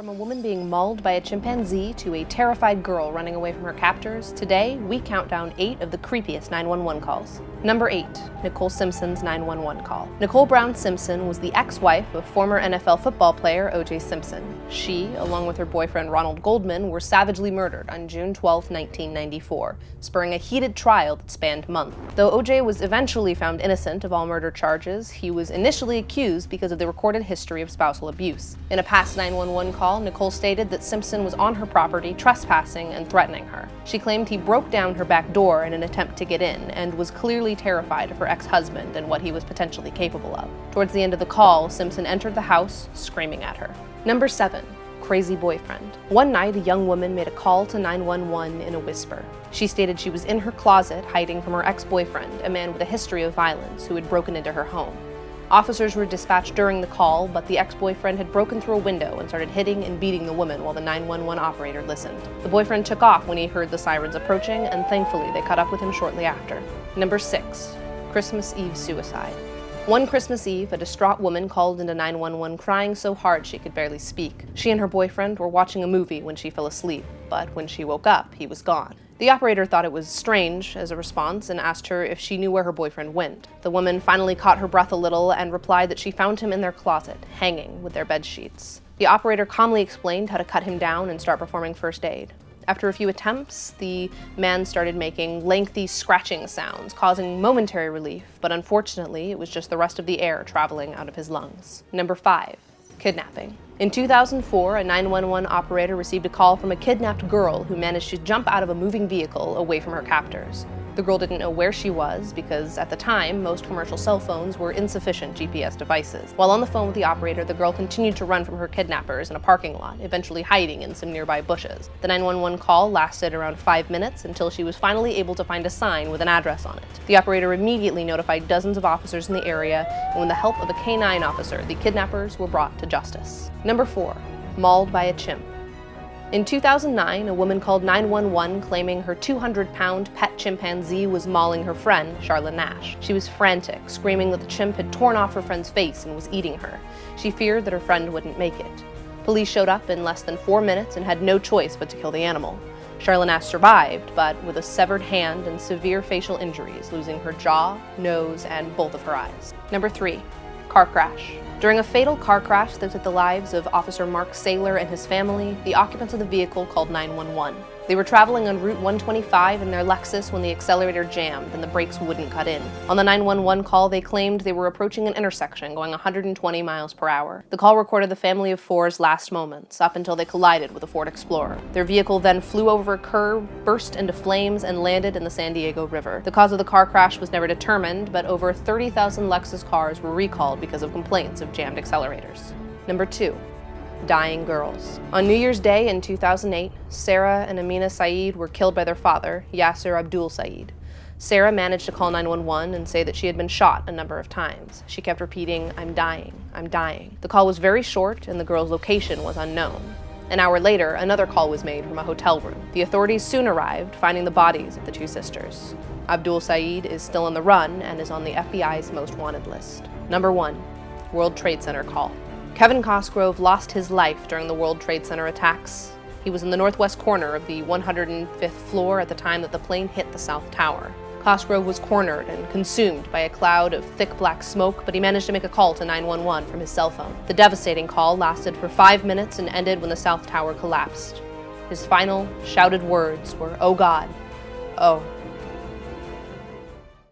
From a woman being mauled by a chimpanzee to a terrified girl running away from her captors, today we count down 8 of the creepiest 911 calls. Number 8, Nicole Simpson's 911 call. Nicole Brown Simpson was the ex-wife of former NFL football player O.J. Simpson. She, along with her boyfriend Ronald Goldman, were savagely murdered on June 12, 1994, spurring a heated trial that spanned months. Though O.J. was eventually found innocent of all murder charges, he was initially accused because of the recorded history of spousal abuse. In a past 911 call, Nicole stated that Simpson was on her property, trespassing and threatening her. She claimed he broke down her back door in an attempt to get in and was clearly terrified of her ex-husband and what he was potentially capable of. Towards the end of the call, Simpson entered the house, screaming at her. Number 7. Crazy boyfriend. One night, a young woman made a call to 911 in a whisper. She stated she was in her closet hiding from her ex-boyfriend, a man with a history of violence who had broken into her home. Officers were dispatched during the call, but the ex-boyfriend had broken through a window and started hitting and beating the woman while the 911 operator listened. The boyfriend took off when he heard the sirens approaching, and thankfully they caught up with him shortly after. Number 6. Christmas Eve suicide. One Christmas Eve, a distraught woman called into 911 crying so hard she could barely speak. She and her boyfriend were watching a movie when she fell asleep, but when she woke up, he was gone. The operator thought it was strange as a response and asked her if she knew where her boyfriend went. The woman finally caught her breath a little and replied that she found him in their closet, hanging with their bed sheets. The operator calmly explained how to cut him down and start performing first aid. After a few attempts, the man started making lengthy scratching sounds, causing momentary relief, but unfortunately, it was just the rest of the air traveling out of his lungs. Number 5. Kidnapping. In 2004, a 911 operator received a call from a kidnapped girl who managed to jump out of a moving vehicle away from her captors. The girl didn't know where she was because, at the time, most commercial cell phones were insufficient GPS devices. While on the phone with the operator, the girl continued to run from her kidnappers in a parking lot, eventually hiding in some nearby bushes. The 911 call lasted around 5 minutes until she was finally able to find a sign with an address on it. The operator immediately notified dozens of officers in the area, and with the help of a K-9 officer, the kidnappers were brought to justice. Number 4. Mauled by a chimp. In 2009, a woman called 911 claiming her 200-pound pet chimpanzee was mauling her friend, Charlotte Nash. She was frantic, screaming that the chimp had torn off her friend's face and was eating her. She feared that her friend wouldn't make it. Police showed up in less than 4 minutes and had no choice but to kill the animal. Charlotte Nash survived, but with a severed hand and severe facial injuries, losing her jaw, nose, and both of her eyes. Number 3. Car crash. During a fatal car crash that took the lives of Officer Mark Saylor and his family, the occupants of the vehicle called 911. They were traveling on Route 125 in their Lexus when the accelerator jammed and the brakes wouldn't cut in. On the 911 call, they claimed they were approaching an intersection going 120 miles per hour. The call recorded the family of four's last moments, up until they collided with a Ford Explorer. Their vehicle then flew over a curb, burst into flames, and landed in the San Diego River. The cause of the car crash was never determined, but over 30,000 Lexus cars were recalled because of complaints of jammed accelerators. Number 2. Dying girls. On New Year's Day in 2008, Sarah and Amina Saeed were killed by their father, Yasser Abdul Saeed. Sarah managed to call 911 and say that she had been shot a number of times. She kept repeating, "I'm dying, I'm dying." The call was very short and the girl's location was unknown. An hour later, another call was made from a hotel room. The authorities soon arrived, finding the bodies of the two sisters. Abdul Saeed is still on the run and is on the FBI's most wanted list. Number 1. World Trade Center call. Kevin Cosgrove lost his life during the World Trade Center attacks. He was in the northwest corner of the 105th floor at the time that the plane hit the South Tower. Cosgrove was cornered and consumed by a cloud of thick black smoke, but he managed to make a call to 911 from his cell phone. The devastating call lasted for 5 minutes and ended when the South Tower collapsed. His final shouted words were, "Oh God, oh